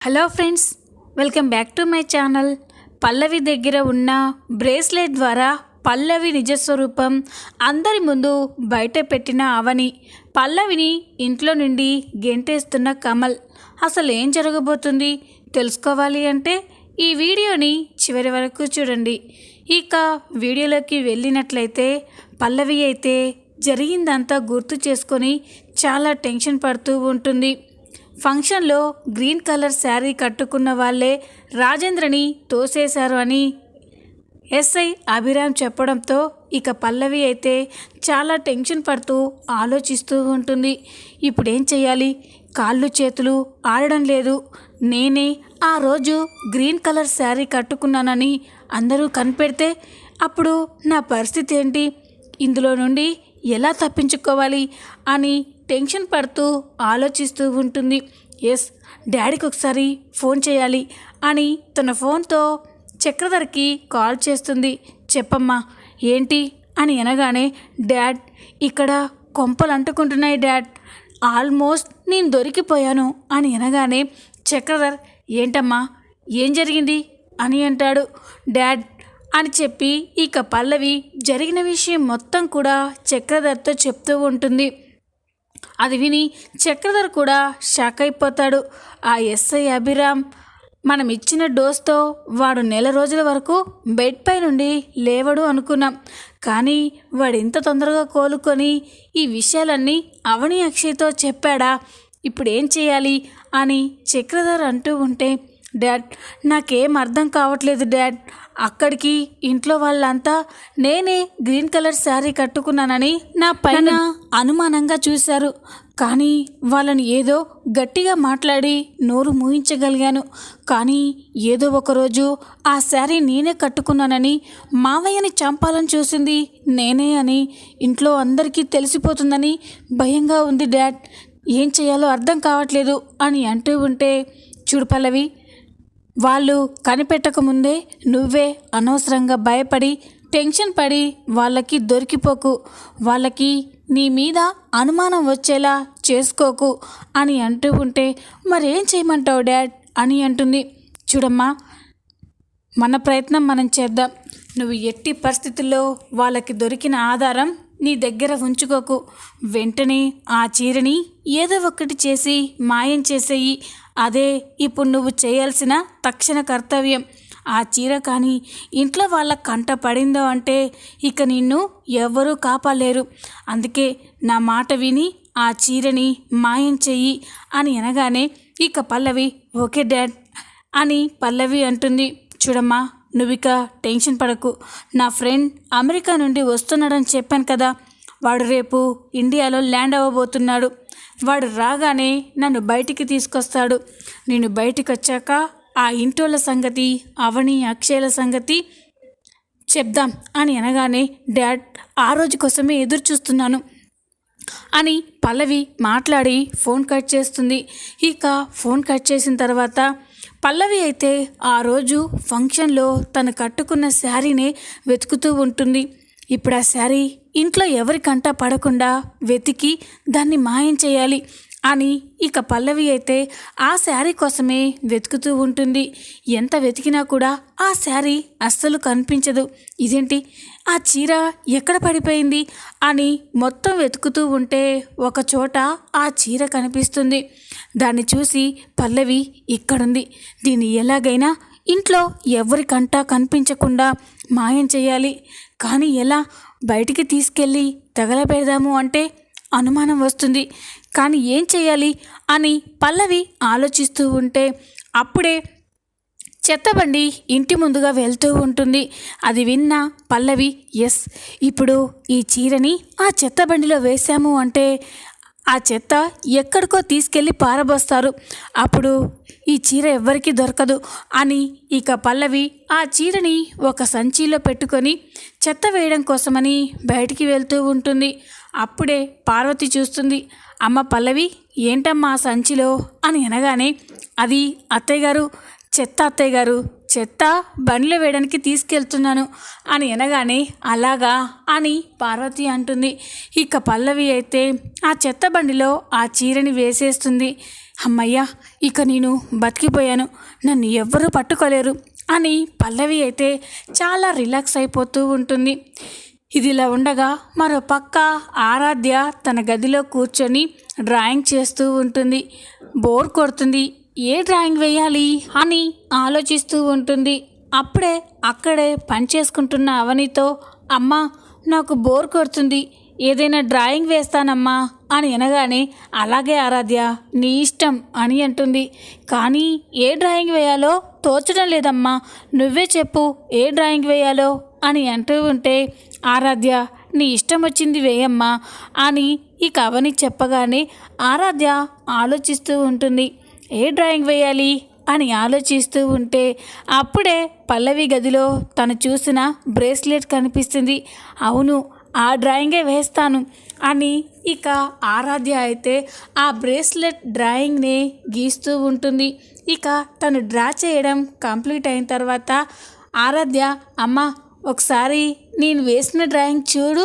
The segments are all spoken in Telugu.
Hello friends, welcome back to my channel. Pallavi దగ్గర ఉన్న బ్రేస్లెట్ ద్వారా పల్లవి నిజస్వరూపం అందరి ముందు బయట పెట్టిన అవని, పల్లవిని ఇంట్లో నుండి గెంటేస్తున్న కమల్. అసలు ఏం జరగబోతుంది తెలుసుకోవాలి అంటే ఈ వీడియోని చివరి వరకు చూడండి. ఇక వీడియోలోకి వెళ్ళినట్లయితే పల్లవి అయితే జరిగిందంతా గుర్తు చేసుకొని చాలా టెన్షన్ పడుతూ ఉంటుంది. ఫంక్షన్లో గ్రీన్ కలర్ శారీ కట్టుకున్న వాళ్ళే రాజేంద్రని తోసేశారు అని ఎస్ఐ అభిరామ్ చెప్పడంతో ఇక పల్లవి అయితే చాలా టెన్షన్ పడుతూ ఆలోచిస్తూ ఉంటుంది. ఇప్పుడేం చేయాలి? కాళ్ళు చేతులు ఆడడం లేదు. నేనే ఆ రోజు గ్రీన్ కలర్ శారీ కట్టుకున్నానని అందరూ కనిపెడితే అప్పుడు నా పరిస్థితి ఏంటి? ఇందులో నుండి ఎలా తప్పించుకోవాలి అని టెన్షన్ పడుతూ ఆలోచిస్తూ ఉంటుంది. ఎస్, డాడీకి ఒకసారి ఫోన్ చేయాలి అని తన ఫోన్తో చక్రధర్కి కాల్ చేస్తుంది. చెప్పమ్మా ఏంటి అని అనగానే, డాడ్ ఇక్కడ కొంపలు అంటుకుంటున్నాయి డాడ్, ఆల్మోస్ట్ నేను దొరికిపోయాను అని అనగానే చక్రధర్ ఏంటమ్మా ఏం జరిగింది అని అంటాడు. డాడ్ అని చెప్పి ఇక పల్లవి జరిగిన విషయం మొత్తం కూడా చక్రధర్తో చెప్తూ ఉంటుంది. అది విని చక్రధర్ కూడా షాక్ అయిపోతాడు. ఆ ఎస్ఐ అభిరామ్ మనం ఇచ్చిన డోస్తో వాడు నెల రోజుల వరకు బెడ్ పై నుండి లేవడు అనుకున్నాం, కానీ వాడు ఇంత తొందరగా కోలుకొని ఈ విషయాలన్నీ అవని అక్షయ్తో చెప్పాడా? ఇప్పుడు ఏం చేయాలి అని చక్రధర్ అంటూ ఉంటే, డాడ్ నాకేం అర్థం కావట్లేదు డాడ్, అక్కడికి ఇంట్లో వాళ్ళంతా నేనే గ్రీన్ కలర్ శారీ కట్టుకున్నానని నా పైన అనుమానంగా చూశారు, కానీ వాళ్ళని ఏదో గట్టిగా మాట్లాడి నోరు మూయించగలిగాను. కానీ ఏదో ఒకరోజు ఆ శారీ నేనే కట్టుకున్నానని మావయ్యని చంపాలని చూసింది నేనే అని ఇంట్లో అందరికీ తెలిసిపోతుందని భయంగా ఉంది డాడ్, ఏం చేయాలో అర్థం కావట్లేదు అని అంటూ ఉంటే, చూడు పల్లవి, వాళ్ళు కనిపెట్టకముందే నువ్వే అనవసరంగా భయపడి టెన్షన్ పడి వాళ్ళకి దొరికిపోకు, వాళ్ళకి నీ మీద అనుమానం వచ్చేలా చేసుకోకు అని అంటూ ఉంటే, మరేం చేయమంటావు డాడ్ అని అంటుంది. చూడమ్మా, మన ప్రయత్నం మనం చేద్దాం. నువ్వు ఎట్టి పరిస్థితుల్లో వాళ్ళకి దొరికిన ఆధారం నీ దగ్గర ఉంచుకోకు. వెంటనే ఆ చీరని ఏదో ఒకటి చేసి మాయం చేసేయి. అదే ఇప్పుడు నువ్వు చేయాల్సిన తక్షణ కర్తవ్యం. ఆ చీర కానీ ఇంట్లో వాళ్ళ కంట పడిందో అంటే ఇక నిన్ను ఎవ్వరూ కాపాలేరు. అందుకే నా మాట విని ఆ చీరని మాయం చెయ్యి అని అనగానే ఇక పల్లవి ఓకే డాడ్ అని పల్లవి అంటుంది. చూడమ్మా, నువ్విక టెన్షన్ పడకు. నా ఫ్రెండ్ అమెరికా నుండి వస్తున్నాడని చెప్పాను కదా, వాడు రేపు ఇండియాలో ల్యాండ్ అవ్వబోతున్నాడు. వాడు రాగానే నన్ను బయటికి తీసుకొస్తాడు. నేను బయటికి వచ్చాక ఆ ఇంటోళ్ళ సంగతి, అవని అక్షయ్ల సంగతి చెప్దాం అని అనగానే, డాడ్ ఆ రోజు కోసమే ఎదురు చూస్తున్నాను అని పల్లవి మాట్లాడి ఫోన్ కట్ చేస్తుంది. ఇక ఫోన్ కట్ చేసిన తర్వాత పల్లవి అయితే ఆ రోజు ఫంక్షన్లో తను కట్టుకున్న శారీనే వెతుకుతూ ఉంటుంది. ఇప్పుడు ఆ శారీ ఇంట్లో ఎవరికంట పడకుండా వెతికి దాన్ని మాయం చేయాలి అని ఇక పల్లవి అయితే ఆ శారీ కోసమే వెతుకుతూ ఉంటుంది. ఎంత వెతికినా కూడా ఆ శారీ అస్సలు కనిపించదు. ఇదేంటి, ఆ చీర ఎక్కడ పడిపోయింది అని మొత్తం వెతుకుతూ ఉంటే ఒకచోట ఆ చీర కనిపిస్తుంది. దాన్ని చూసి పల్లవి ఇక్కడుంది, దీన్ని ఎలాగైనా ఇంట్లో ఎవరికంటా కనిపించకుండా మాయం చేయాలి. కానీ ఎలా? బయటికి తీసుకెళ్ళి తగలబెడదాము అంటే అనుమానం వస్తుంది, కానీ ఏం చేయాలి అని పల్లవి ఆలోచిస్తూ ఉంటే అప్పుడే చెత్తబండి ఇంటి ముందుగా వెళ్తూ ఉంటుంది. అది విన్న పల్లవి, ఎస్, ఇప్పుడు ఈ చీరని ఆ చెత్తబండిలో వేశాము అంటే ఆ చెత్త ఎక్కడికో తీసుకెళ్ళి పారబోస్తారు, అప్పుడు ఈ చీర ఎవ్వరికీ దొరకదు అని ఇక పల్లవి ఆ చీరని ఒక సంచిలో పెట్టుకొని చెత్త వేయడం కోసమని బయటికి వెళ్తూ ఉంటుంది. అప్పుడే పార్వతి చూస్తుంది. అమ్మ పల్లవి, ఏంటమ్మా ఆ సంచిలో అని అనగానే, అది అత్తయ్య గారు, చెత్త అత్తయ్య గారు, చెత్త బండిలో వేయడానికి తీసుకెళ్తున్నాను అని అనగానే, అలాగా అని పార్వతి అంటుంది. ఇక పల్లవి అయితే ఆ చెత్త బండిలో ఆ చీరని వేసేస్తుంది. అమ్మయ్యా, ఇక నేను బతికిపోయాను, నన్ను ఎవ్వరూ పట్టుకోలేరు అని పల్లవి అయితే చాలా రిలాక్స్ అయిపోతూ ఉంటుంది. ఇదిలా ఉండగా మరో పక్క ఆరాధ్య తన గదిలో కూర్చొని డ్రాయింగ్ చేస్తూ ఉంటుంది. బోర్ కొడుతుంది, ఏ డ్రాయింగ్ వేయాలి అని ఆలోచిస్తూ ఉంటుంది. అప్పుడే అక్కడే పని చేసుకుంటున్న అవనితో, అమ్మా నాకు బోర్ కొడుతుంది, ఏదైనా డ్రాయింగ్ వేస్తానమ్మా అని అనగానే, అలాగే ఆరాధ్య నీ ఇష్టం అని అంటుంది. కానీ ఏ డ్రాయింగ్ వేయాలో తోచడం లేదమ్మా, నువ్వే చెప్పు ఏ డ్రాయింగ్ వేయాలో అని అంటూ ఉంటే, ఆరాధ్య నీ ఇష్టం వచ్చింది వేయమ్మా అని ఇక అవని చెప్పగానే ఆరాధ్య ఆలోచిస్తూ ఉంటుంది. ఏ డ్రాయింగ్ వేయాలి అని ఆలోచిస్తూ ఉంటే అప్పుడే పల్లవి గదిలో తను చూసిన బ్రేస్లెట్ కనిపిస్తుంది. అవును, ఆ డ్రాయింగే వేస్తాను అని ఇక ఆరాధ్య అయితే ఆ బ్రేస్లెట్ డ్రాయింగ్ని గీస్తూ ఉంటుంది. ఇక తను డ్రా చేయడం కంప్లీట్ అయిన తర్వాత ఆరాధ్య, అమ్మ ఒకసారి నేను వేసిన డ్రాయింగ్ చూడు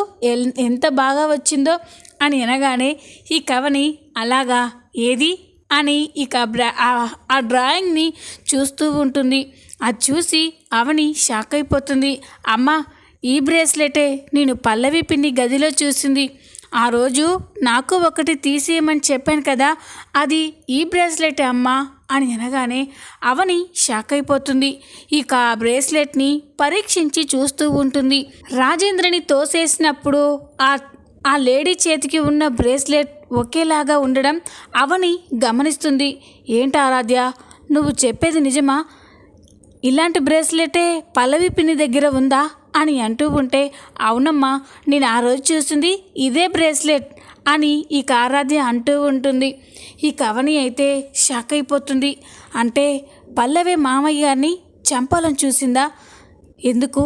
ఎంత బాగా వచ్చిందో అని అనగానే ఈ కవని, అలాగా ఏది అని ఇక ఆ డ్రాయింగ్ని చూస్తూ ఉంటుంది. అది చూసి అవని షాక్ అయిపోతుంది. అమ్మ ఈ బ్రేస్లెటే నేను పల్లవి పిన్ని గదిలో చూసింది, ఆ రోజు నాకు ఒకటి తీసేయమని చెప్పాను కదా, అది ఈ బ్రేస్లెటే అమ్మా అని అనగానే అవని షాక్ అయిపోతుంది. ఇక ఆ బ్రేస్లెట్ని పరీక్షించి చూస్తూ ఉంటుంది. రాజేంద్రని తోసేసినప్పుడు ఆ లేడీ చేతికి ఉన్న బ్రేస్లెట్ ఒకేలాగా ఉండడం అవని గమనిస్తుంది. ఏంటి ఆరాధ్య, నువ్వు చెప్పేది నిజమా? ఇలాంటి బ్రేస్లెటే పల్లవి పిన్ని దగ్గర ఉందా అని అంటూ ఉంటే, అవునమ్మా నేను ఆ రోజు చూసింది ఇదే బ్రేస్లెట్ అని ఈ ఆరాధ్య అంటూ ఉంటుంది. ఈ కవని అయితే షాక్ అయిపోతుంది. అంటే పల్లవి మామయ్య గారిని చంపాలని చూసిందా? ఎందుకు,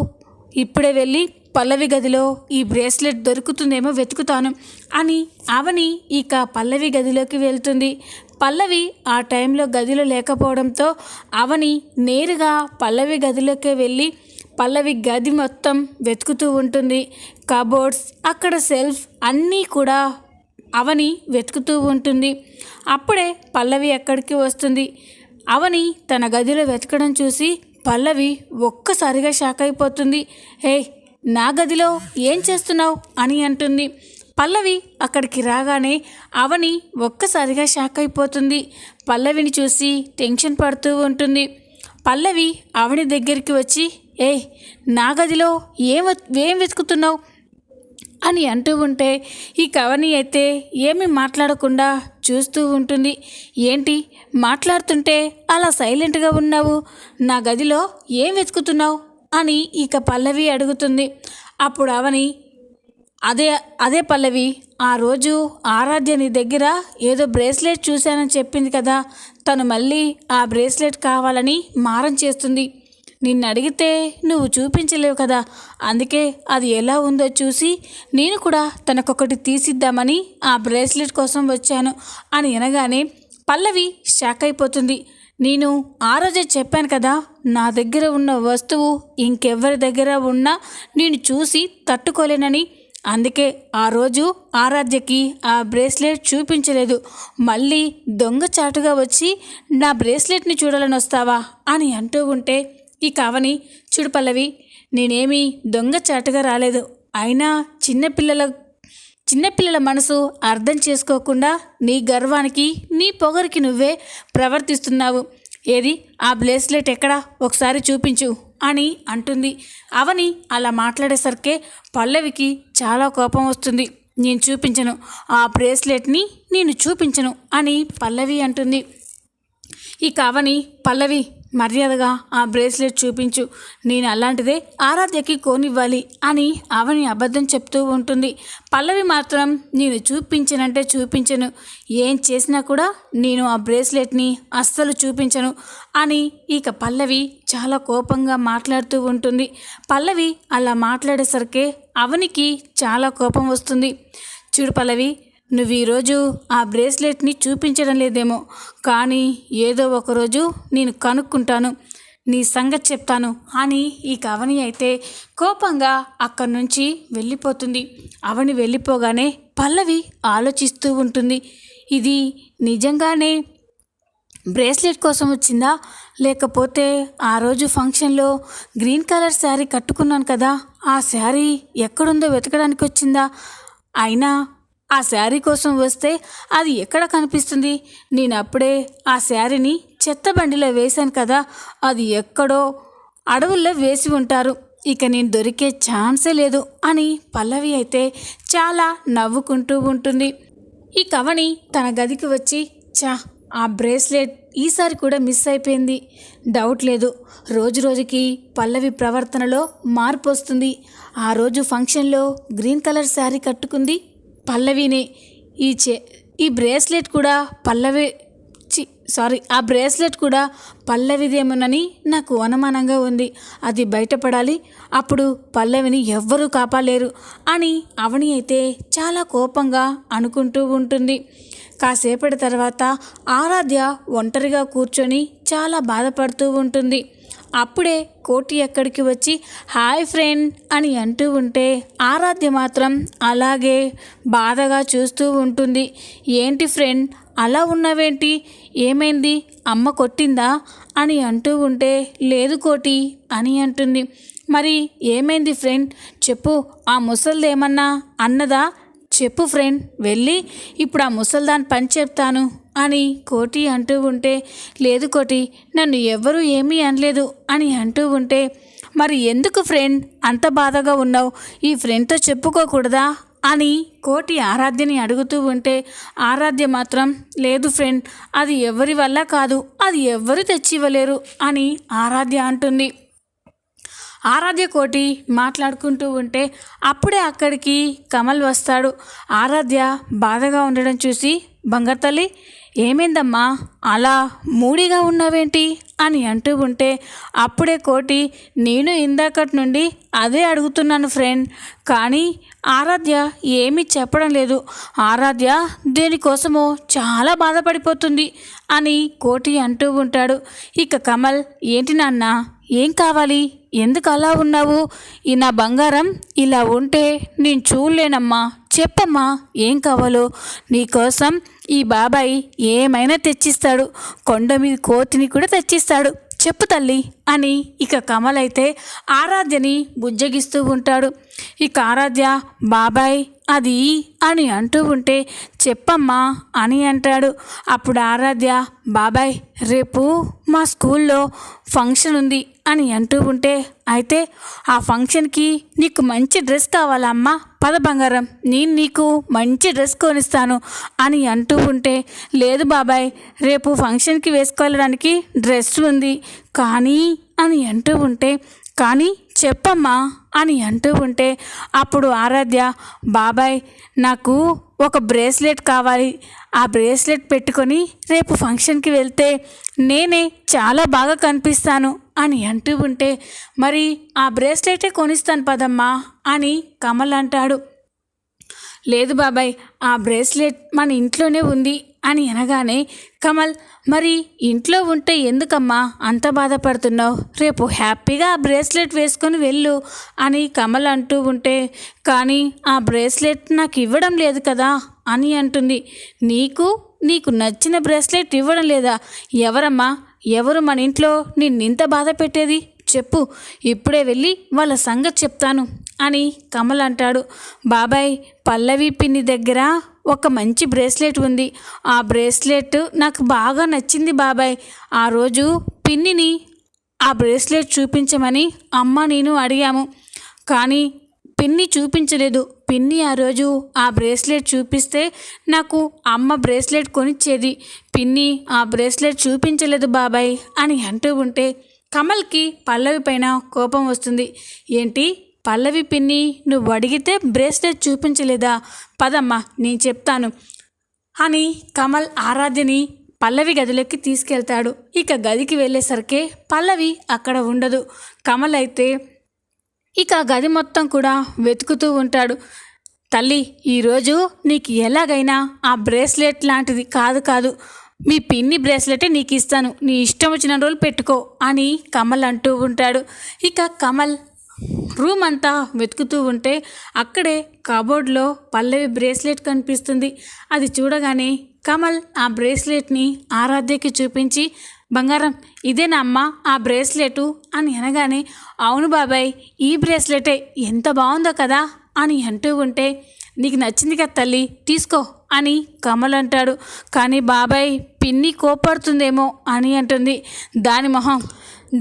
ఇప్పుడే వెళ్ళి పల్లవి గదిలో ఈ బ్రేస్లెట్ దొరుకుతుందేమో వెతుకుతాను అని అవని ఇక పల్లవి గదిలోకి వెళ్తుంది. పల్లవి ఆ టైంలో గదిలో లేకపోవడంతో అవని నేరుగా పల్లవి గదిలోకి వెళ్ళి పల్లవి గది మొత్తం వెతుకుతూ ఉంటుంది. కబోర్డ్స్, అక్కడ సెల్ఫ్ అన్నీ కూడా అవని వెతుకుతూ ఉంటుంది. అప్పుడే పల్లవి అక్కడికి వస్తుంది. అవని తన గదిలో వెతకడం చూసి పల్లవి ఒక్కసారిగా షాక్ అయిపోతుంది. హే, నా గదిలో ఏం చేస్తున్నావు అని అంటుంది. పల్లవి అక్కడికి రాగానే అవని ఒక్కసారిగా షాక్ అయిపోతుంది. పల్లవిని చూసి టెన్షన్ పడుతూ ఉంటుంది. పల్లవి అవని దగ్గరికి వచ్చి, ఏ నా గదిలో ఏం వెతుకుతున్నావు అని అంటూ ఉంటే ఈ కవని అయితే ఏమీ మాట్లాడకుండా చూస్తూ ఉంటుంది. ఏంటి మాట్లాడుతుంటే అలా సైలెంట్గా ఉన్నావు, నా గదిలో ఏం వెతుకుతున్నావు అని ఇక పల్లవి అడుగుతుంది. అప్పుడు అవని, అదే పల్లవి, ఆ రోజు ఆరాధ్య నీ దగ్గర ఏదో బ్రేస్లెట్ చూశానని చెప్పింది కదా, తను మళ్ళీ ఆ బ్రేస్లెట్ కావాలని మారం చేస్తుంది. నిన్ను అడిగితే నువ్వు చూపించలేవు కదా, అందుకే అది ఎలా ఉందో చూసి నేను కూడా తనకొకటి తీసిద్దామని ఆ బ్రేస్లెట్ కోసం వచ్చాను అని అనగానే పల్లవి షాక్ అయిపోతుంది. నేను ఆ రోజే చెప్పాను కదా, నా దగ్గర ఉన్న వస్తువు ఇంకెవ్వరి దగ్గర ఉన్నా నేను చూసి తట్టుకోలేనని, అందుకే ఆ రోజు ఆరాధ్యకి ఆ బ్రేస్లెట్ చూపించలేదు. మళ్ళీ దొంగచాటుగా వచ్చి నా బ్రేస్లెట్ని చూడాలని వస్తావా అని అంటూ ఉంటే ఈ కావని, చూడు పల్లవి, నేనేమీ దొంగచాటుగా రాలేదు, అయినా చిన్నపిల్లల మనసు అర్థం చేసుకోకుండా నీ గర్వానికి నీ పొగరికి నువ్వే ప్రవర్తిస్తున్నావు. ఏది ఆ బ్రేస్లెట్ ఎక్కడా, ఒకసారి చూపించు అని అంటుంది. అవని అలా మాట్లాడేసరికే పల్లవికి చాలా కోపం వస్తుంది. నేను చూపించను, ఆ బ్రేస్లెట్ని నేను చూపించను అని పల్లవి అంటుంది. ఈ కావని, పల్లవి మర్యాదగా ఆ బ్రేస్లెట్ చూపించు, నేను అలాంటిదే ఆరాధ్యకి కోనివ్వాలి అని అవని అబద్ధం చెప్తూ ఉంటుంది. పల్లవి మాత్రం నేను చూపించనంటే చూపించను, ఏం చేసినా కూడా నేను ఆ బ్రేస్లెట్ని అస్సలు చూపించను అని ఇక పల్లవి చాలా కోపంగా మాట్లాడుతూ ఉంటుంది. పల్లవి అలా మాట్లాడేసరికి అవనికి చాలా కోపం వస్తుంది. చూడు పల్లవి, నువ్వు ఈరోజు ఆ బ్రేస్లెట్ని చూపించడం లేదేమో, కానీ ఏదో ఒకరోజు నేను కనుక్కుంటాను, నీ సంగతి చెప్తాను అని ఈ అవని అయితే కోపంగా అక్కడి నుంచి వెళ్ళిపోతుంది. అవని వెళ్ళిపోగానే పల్లవి ఆలోచిస్తూ ఉంటుంది. ఇది నిజంగానే బ్రేస్లెట్ కోసం వచ్చిందా, లేకపోతే ఆ రోజు ఫంక్షన్లో గ్రీన్ కలర్ శారీ కట్టుకున్నాను కదా, ఆ శారీ ఎక్కడుందో వెతకడానికి వచ్చిందా? అయినా ఆ శారీ కోసం వస్తే అది ఎక్కడ కనిపిస్తుంది? నేను అప్పుడే ఆ శారీని చెత్త బండిలో వేశాను కదా, అది ఎక్కడో అడవుల్లో వేసి ఉంటారు. ఇక నేను దొరికే ఛాన్సే లేదు అని పల్లవి అయితే చాలా నవ్వుకుంటూ ఉంటుంది. ఈ కవని తన గదికి వచ్చి, చా, ఆ బ్రేస్లెట్ ఈసారి కూడా మిస్ అయిపోయింది. డౌట్ లేదు, రోజు రోజుకి పల్లవి ప్రవర్తనలో మార్పు వస్తుంది. ఆ రోజు ఫంక్షన్లో గ్రీన్ కలర్ శారీ కట్టుకుంది పల్లవినే. ఈ బ్రేస్లెట్ కూడా ఆ బ్రేస్లెట్ కూడా పల్లవిదేమోనని నాకు అనుమానంగా ఉంది. అది బయటపడాలి, అప్పుడు పల్లవిని ఎవ్వరూ కాపాడలేరు అని అవని అయితే చాలా కోపంగా అనుకుంటూ ఉంటుంది. కాసేపటి తర్వాత ఆరాధ్య ఒంటరిగా కూర్చొని చాలా బాధపడుతూ ఉంటుంది. అప్పుడే కోటి ఎక్కడికి వచ్చి హాయ్ ఫ్రెండ్ అని అంటూ ఉంటే ఆరాధ్య మాత్రం అలాగే బాధగా చూస్తూ ఉంటుంది. ఏంటి ఫ్రెండ్ అలా ఉన్నావేంటి, ఏమైంది, అమ్మ కొట్టిందా అని అంటూ ఉంటే లేదు కోటి అని అంటుంది. మరి ఏమైంది ఫ్రెండ్ చెప్పు, ఆ ముసలిదేమన్నా అన్నదా చెప్పు ఫ్రెండ్, వెళ్ళి ఇప్పుడు ఆ ముసల్దాన్ పని చెప్తాను అని కోటి అంటూ ఉంటే లేదు కోటి, నన్ను ఎవ్వరూ ఏమీ అనలేదు అని అంటూ ఉంటే మరి ఎందుకు ఫ్రెండ్ అంత బాధగా ఉన్నావు, ఈ ఫ్రెండ్తో చెప్పుకోకూడదా అని కోటి ఆరాధ్యని అడుగుతూ ఉంటే ఆరాధ్య మాత్రం లేదు ఫ్రెండ్, అది ఎవరి వల్ల కాదు, అది ఎవ్వరు తెచ్చివ్వలేరు అని ఆరాధ్య అంటుంది. ఆరాధ్య కోటి మాట్లాడుకుంటూ ఉంటే అప్పుడే అక్కడికి కమల్ వస్తాడు. ఆరాధ్య బాధగా ఉండడం చూసి బంగారు తల్లి ఏమైందమ్మా అలా మూడిగా ఉన్నావేంటి అని అంటూ ఉంటే అప్పుడే కోటి నేను ఇందాకటి నుండి అదే అడుగుతున్నాను ఫ్రెండ్, కానీ ఆరాధ్య ఏమీ చెప్పడం లేదు. ఆరాధ్య దేనికోసమో చాలా బాధపడిపోతుంది అని కోటి అంటూ ఉంటాడు. ఇక కమల్ ఏంటి నాన్న, ఏం కావాలి, ఎందుకు అలా ఉన్నావు, ఈ నా బంగారం ఇలా ఉంటే నేను చూడలేనమ్మా, చెప్పమ్మా ఏం కావాలో, నీకోసం ఈ బాబాయ్ ఏమైనా తెచ్చిస్తాడు, కొండ మీద కోతిని కూడా తెచ్చిస్తాడు, చెప్పు తల్లి అని ఇక కమల్ అయితే ఆరాధ్యని బుజ్జగిస్తూ ఉంటాడు. ఇక ఆరాధ్య బాబాయ్ అది అని అంటూ ఉంటే చెప్పమ్మా అని అంటాడు. అప్పుడు ఆరాధ్య బాబాయ్ రేపు మా స్కూల్లో ఫంక్షన్ ఉంది అని అంటూ ఉంటే అయితే ఆ ఫంక్షన్కి నీకు మంచి డ్రెస్ కావాలా అమ్మా, పద బంగారం నేను నీకు మంచి డ్రెస్ కొనిస్తాను అని అంటూ ఉంటే లేదు బాబాయ్ రేపు ఫంక్షన్కి వేసుకోవడానికి డ్రెస్ ఉంది కానీ అని అంటూ ఉంటే కానీ చెప్పమ్మా అని అంటూ ఉంటే అప్పుడు ఆరాధ్య బాబాయ్ నాకు ఒక బ్రేస్లెట్ కావాలి, ఆ బ్రేస్లెట్ పెట్టుకొని రేపు ఫంక్షన్కి వెళ్తే నేనే చాలా బాగా కనిపిస్తాను అని అంటూ ఉంటే మరి ఆ బ్రేస్లెటే కొనిస్తాను పదమ్మా అని కమల్ అంటాడు. లేదు బాబాయ్ ఆ బ్రేస్లెట్ మన ఇంట్లోనే ఉంది అని అనగానే కమల్ మరి ఇంట్లో ఉంటే ఎందుకమ్మా అంత బాధపడుతున్నావు, రేపు హ్యాపీగా ఆ బ్రేస్లెట్ వేసుకొని వెళ్ళు అని కమల్ అంటూ ఉంటే కానీ ఆ బ్రేస్లెట్ నాకు ఇవ్వడం లేదు కదా అని అంటుంది. నీకు నచ్చిన బ్రేస్లెట్ ఇవ్వడం లేదా, ఎవరమ్మా ఎవరు మన ఇంట్లో నిన్నింత బాధ పెట్టేది చెప్పు, ఇప్పుడే వెళ్ళి వాళ్ళ సంగతి చెప్తాను అని కమల్ అంటాడు. బాబాయ్ పల్లవి పిన్ని దగ్గర ఒక మంచి బ్రేస్లెట్ ఉంది, ఆ బ్రేస్లెట్ నాకు బాగా నచ్చింది బాబాయ్, ఆ రోజు పిన్నిని ఆ బ్రేస్లెట్ చూపించమని అమ్మ నేను అడిగాము కానీ పిన్ని చూపించలేదు, పిన్ని ఆ రోజు ఆ బ్రేస్లెట్ చూపిస్తే నాకు అమ్మ బ్రేస్లెట్ కొనిచ్చేది, పిన్ని ఆ బ్రేస్లెట్ చూపించలేదు బాబాయ్ అని అంటూ ఉంటే కమల్కి పల్లవి పైన కోపం వస్తుంది. ఏంటి పల్లవి పిన్ని నువ్వు అడిగితే బ్రేస్లెట్ చూపించలేదా, పదమ్మా నేను చెప్తాను అని కమల్ ఆరాధ్యని పల్లవి గదిలోకి తీసుకెళ్తాడు. ఇక గదికి వెళ్ళేసరికి పల్లవి అక్కడ ఉండదు. కమల్ అయితే ఇక గది మొత్తం కూడా వెతుకుతూ ఉంటాడు. తల్లి ఈరోజు నీకు ఎలాగైనా ఆ బ్రేస్లెట్ లాంటిది కాదు మీ పిన్ని బ్రేస్లెటే నీకు ఇస్తాను, నీ ఇష్టం వచ్చిన రోజులు పెట్టుకో అని కమల్ అంటూ ఉంటాడు. ఇక కమల్ రూమ్ అంతా వెతుకుతూ ఉంటే అక్కడే కబోర్డ్లో పల్లవి బ్రేస్లెట్ కనిపిస్తుంది. అది చూడగానే కమల్ ఆ బ్రేస్లెట్ని ఆరాధ్యకి చూపించి, బంగారం ఇదేనా అమ్మా ఆ బ్రేస్లెటు అని అనగానే, అవును బాబాయ్ ఈ బ్రేస్లెటే, ఎంత బాగుందో కదా అని అంటూ ఉంటే, నీకు నచ్చింది కదా తల్లి, తీసుకో అని కమల్ అంటాడు. కానీ బాబాయ్ పిన్ని కోపడుతుందేమో అని అంటుంది. దాని మొహం,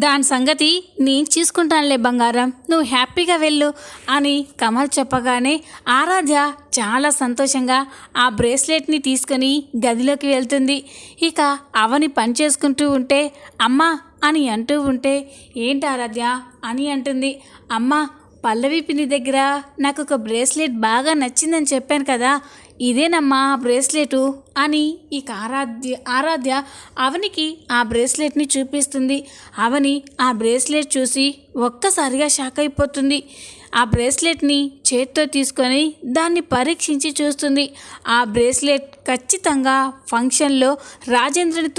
దాని సంగతి నేను చూసుకుంటానులే బంగారం, నువ్వు హ్యాపీగా వెళ్ళు అని కమల్ చెప్పగానే ఆరాధ్య చాలా సంతోషంగా ఆ బ్రేస్లెట్ని తీసుకొని గదిలోకి వెళ్తుంది. ఇక అవని పని చేసుకుంటూ ఉంటే, అమ్మా అని అంటూ ఉంటే, ఏంటి ఆరాధ్య అని అంటుంది. అమ్మ, పల్లవి పిన్ని దగ్గర నాకు ఒక బ్రేస్లెట్ బాగా నచ్చిందని చెప్పాను కదా, ఇదేనమ్మా ఆ బ్రేస్లెటు అని ఇక ఆరాధ్య అవనికి ఆ బ్రేస్లెట్ని చూపిస్తుంది. అవని ఆ బ్రేస్లెట్ చూసి ఒక్కసారిగా షాక్ అయిపోతుంది. ఆ బ్రేస్లెట్ని చేత్తో తీసుకొని దాన్ని పరీక్షించి చూస్తుంది. ఆ బ్రేస్లెట్ ఖచ్చితంగా ఫంక్షన్లో రాజేంద్రని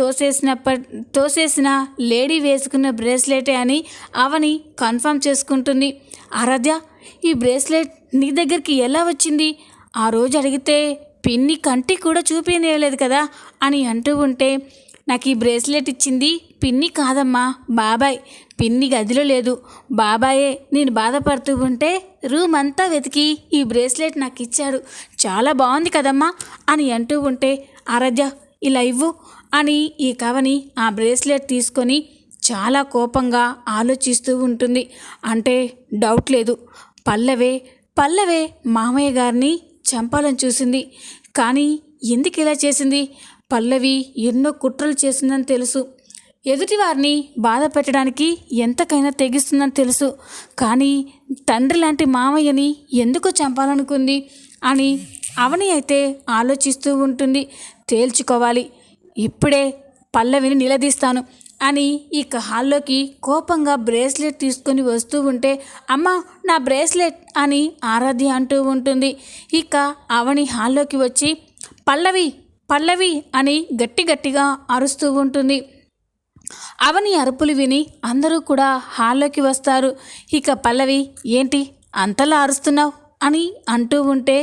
తోసేసిన లేడీ వేసుకున్న బ్రేస్లెటే అని అవని కన్ఫర్మ్ చేసుకుంటుంది. ఆరాధ్య, ఈ బ్రేస్లెట్ నీ దగ్గరికి ఎలా వచ్చింది? ఆ రోజు అడిగితే పిన్ని కంటికి కూడా చూపించలేదు కదా అని అంటూ ఉంటే, నాకు ఈ బ్రేస్లెట్ ఇచ్చింది పిన్ని కాదమ్మా, బాబాయ్. పిన్ని గదిలో లేదు, బాబాయే నేను బాధపడుతూ ఉంటే రూమ్ అంతా వెతికి ఈ బ్రేస్లెట్ నాకు ఇచ్చాడు, చాలా బాగుంది కదమ్మా అని అంటూ ఉంటే, ఆరాధ్య ఇలా ఇవ్వు అని ఈ కవని ఆ బ్రేస్లెట్ తీసుకొని చాలా కోపంగా ఆలోచిస్తూ ఉంటుంది. అంటే డౌట్ లేదు, పల్లవే మామయ్య గారిని చంపాలని చూసింది. కానీ ఎందుకు ఇలా చేసింది? పల్లవి ఎన్నో కుట్రలు చేసిందని తెలుసు, ఎదుటివారిని బాధ పెట్టడానికి ఎంతకైనా తెగిస్తుందని తెలుసు. కానీ తండ్రి లాంటి మామయ్యని ఎందుకు చంపాలనుకుంది అని అవని అయితే ఆలోచిస్తూ ఉంటుంది. తేల్చుకోవాలి, ఇప్పుడే పల్లవిని నిలదీస్తాను అని ఇక హాల్లోకి కోపంగా బ్రేస్లెట్ తీసుకొని వస్తూ ఉంటే, అమ్మ నా బ్రేస్లెట్ అని ఆరాధ్య అంటూ ఉంటుంది. ఇక అవని హాల్లోకి వచ్చి పల్లవి అని గట్టిగా అరుస్తూ ఉంటుంది. అవని అరుపులు విని అందరూ కూడా హాల్లోకి వస్తారు. ఇక పల్లవి, ఏంటి అంతలా అరుస్తున్నావు అని అంటూ ఉంటే,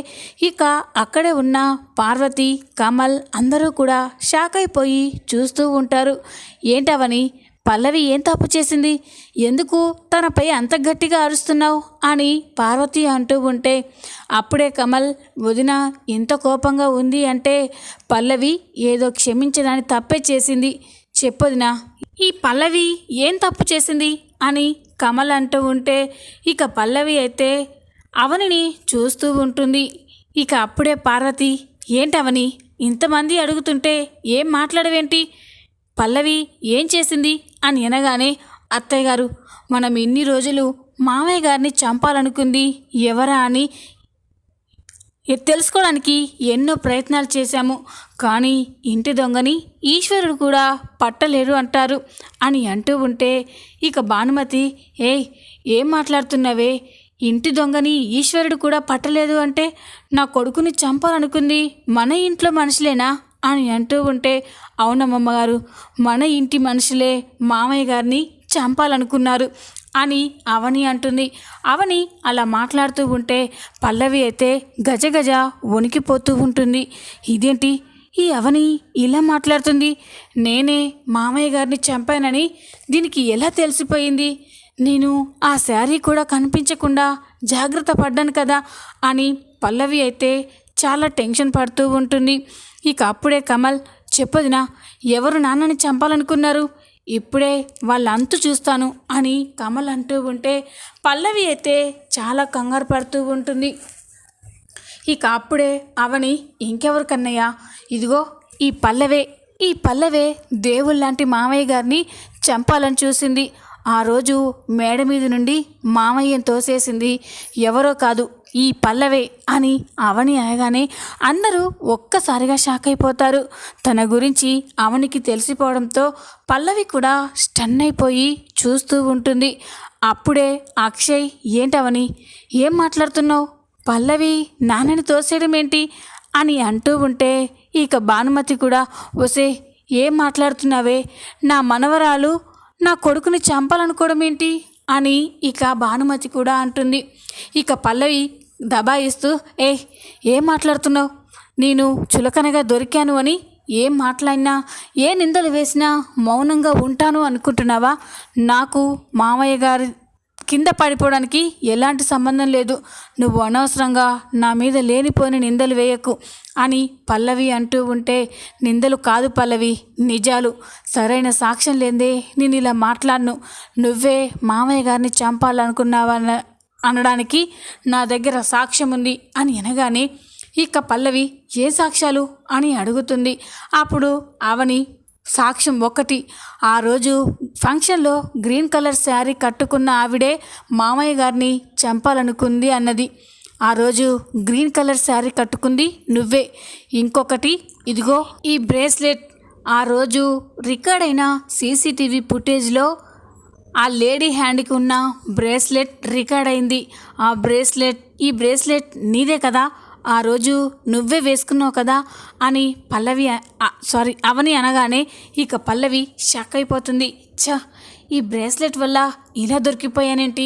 ఇక అక్కడే ఉన్న పార్వతి, కమల్ అందరూ కూడా షాక్ అయిపోయి చూస్తూ ఉంటారు. ఏంటవని, పల్లవి ఏం తప్పు చేసింది, ఎందుకు తనపై అంత గట్టిగా అరుస్తున్నావు అని పార్వతి అంటూ ఉంటే, అప్పుడే కమల్, వదిన ఇంత కోపంగా ఉంది అంటే పల్లవి ఏదో క్షమించడానికి తప్పే చేసింది, చెప్పొదినా ఈ పల్లవి ఏం తప్పు చేసింది అని కమల్ అంటూ ఉంటే, ఇక పల్లవి అయితే అవనిని చూస్తూ ఉంటుంది. ఇక అప్పుడే పార్వతి, ఏంటవని ఇంతమంది అడుగుతుంటే ఏం మాట్లాడవేంటి, పల్లవి ఏం చేసింది అని అనగానే, అత్తయ్య గారు, మనం ఇన్ని రోజులు మామయ్య గారిని చంపాలనుకుంది ఎవరా అని తెలుసుకోవడానికి ఎన్నో ప్రయత్నాలు చేశాము, కానీ ఇంటి దొంగని ఈశ్వరుడు కూడా పట్టలేరు అంటారు అని అంటూ ఉంటే, ఇక భానుమతి, ఏం మాట్లాడుతున్నావే, ఇంటి దొంగని ఈశ్వరుడు కూడా పట్టలేదు అంటే నా కొడుకుని చంపాలనుకుంది మన ఇంట్లో మనుషులేనా అని అంటూ ఉంటే, అవునమ్మగారు, మన ఇంటి మనుషులే మామయ్య గారిని చంపాలనుకున్నారు అని అవని అంటుంది. అవని అలా మాట్లాడుతూ ఉంటే పల్లవి అయితే గజగజ వణికిపోతూ ఉంటుంది. ఇదేంటి ఈ అవని ఇలా మాట్లాడుతుంది, నేనే మామయ్య గారిని చంపానని దీనికి ఎలా తెలిసిపోయింది, నేను ఆ శారీ కూడా కనిపించకుండా జాగ్రత్త పడ్డాను కదా అని పల్లవి అయితే చాలా టెన్షన్ పడుతూ ఉంటుంది. ఇక అప్పుడే కమల్, చెప్పొదినా, ఎవరు నాన్నని చంపాలనుకున్నారు, ఇప్పుడే వాళ్ళ అంతు చూస్తాను అని కమల్ అంటూ ఉంటే పల్లవి అయితే చాలా కంగారు పడుతూ ఉంటుంది. ఇక అప్పుడే అవని, ఇంకెవరు కన్నయ్య, ఇదిగో ఈ పల్లవే దేవుళ్ళలాంటి మామయ్య గారిని చంపాలని చూసింది, ఆ రోజు మేడ మీద నుండి మామయ్యను తోసేసింది ఎవరో కాదు ఈ పల్లవే అని అవని అనగానే అందరూ ఒక్కసారిగా షాక్ అయిపోతారు. తన గురించి అవనికి తెలిసిపోవడంతో పల్లవి కూడా స్టన్ అయిపోయి చూస్తూ ఉంటుంది. అప్పుడే అక్షయ్, ఏంటవని ఏం మాట్లాడుతున్నావు, పల్లవి నాన్నని తోసేయడం ఏంటి అని అంటూ ఉంటే, ఇక భానుమతి కూడా, ఒసే ఏం మాట్లాడుతున్నావే, నా మనవరాలు నా కొడుకుని చంపాలనుకోవడం ఏంటి అని ఇక భానుమతి కూడా అంటుంది. ఇక పల్లవి దబాయిస్తూ, ఏం మాట్లాడుతున్నావు, నేను చులకనగా దొరికాను అని ఏం మాట్లాడినా ఏ నిందలు వేసినా మౌనంగా ఉంటాను అనుకుంటున్నావా? నాకు మామయ్య గారి కింద పడిపోవడానికి ఎలాంటి సంబంధం లేదు. నువ్వు అనవసరంగా నా మీద లేనిపోని నిందలు వేయకు అని పల్లవి అంటూ ఉంటే, నిందలు కాదు పల్లవి, నిజాలు. సరైన సాక్ష్యం లేదే నేను ఇలా మాట్లాడను. నువ్వే మామయ్య గారిని చంపాలనుకున్నావా అనడానికి నా దగ్గర సాక్ష్యం ఉంది అని అనగానే ఇక పల్లవి ఏ సాక్ష్యాలు అని అడుగుతుంది. అప్పుడు అవని సాక్ష్యం ఒకటి, ఆ రోజు ఫంక్షన్లో గ్రీన్ కలర్ శారీ కట్టుకున్న ఆవిడే మామయ్య గారిని చంపాలనుకుంది అన్నది. ఆ రోజు గ్రీన్ కలర్ శారీ కట్టుకుంది నువ్వే. ఇంకొకటి, ఇదిగో ఈ బ్రేస్లెట్ ఆ రోజు రికార్డ్ అయిన సీసీటీవీ ఫుటేజ్లో ఆ లేడీ హ్యాండ్కి ఉన్న బ్రేస్లెట్ రికార్డ్ అయింది. ఈ బ్రేస్లెట్ నీదే కదా, ఆ రోజు నువ్వే వేసుకున్నావు కదా అని అవని అనగానే ఇక పల్లవి షాక్ అయిపోతుంది. ఈ బ్రేస్లెట్ వల్ల ఇలా దొరికిపోయానేంటి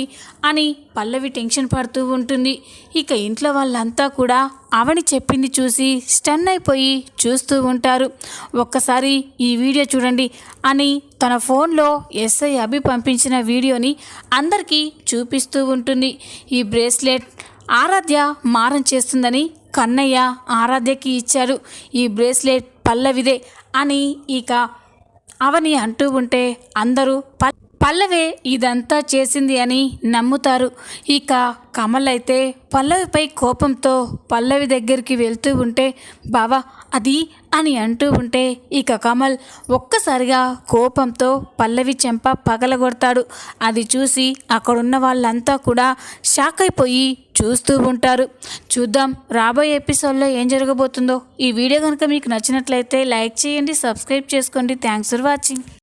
అని పల్లవి టెన్షన్ పడుతూ ఉంటుంది. ఇక ఇంట్లో వాళ్ళంతా కూడా అవని చెప్పింది చూసి స్టన్ అయిపోయి చూస్తూ ఉంటారు. ఒక్కసారి ఈ వీడియో చూడండి అని తన ఫోన్లో ఎస్ఐ అభి పంపించిన వీడియోని అందరికీ చూపిస్తూ ఉంటుంది. ఈ బ్రేస్లెట్ ఆరాధ్య మారం చేస్తుందని కన్నయ్య ఆరాధ్యకి ఇచ్చారు. ఈ బ్రేస్లెట్ పల్లవిదే అని ఇక అవని అంటూ ఉంటే అందరూ పల్లవే ఇదంతా చేసింది అని నమ్ముతారు. ఇక కమల్ అయితే పల్లవిపై కోపంతో పల్లవి దగ్గరికి వెళ్తూ ఉంటే, బావా అది అని అంటూ ఉంటే ఇక కమల్ ఒక్కసారిగా కోపంతో పల్లవి చెంప పగలగొడతాడు. అది చూసి అక్కడున్న వాళ్ళంతా కూడా షాక్ అయిపోయి చూస్తూ ఉంటారు. చూద్దాం రాబోయే ఎపిసోడ్లో ఏం జరగబోతుందో. ఈ వీడియో కనుక మీకు నచ్చినట్లయితే లైక్ చేయండి, సబ్స్క్రైబ్ చేసుకోండి. Thanks for watching.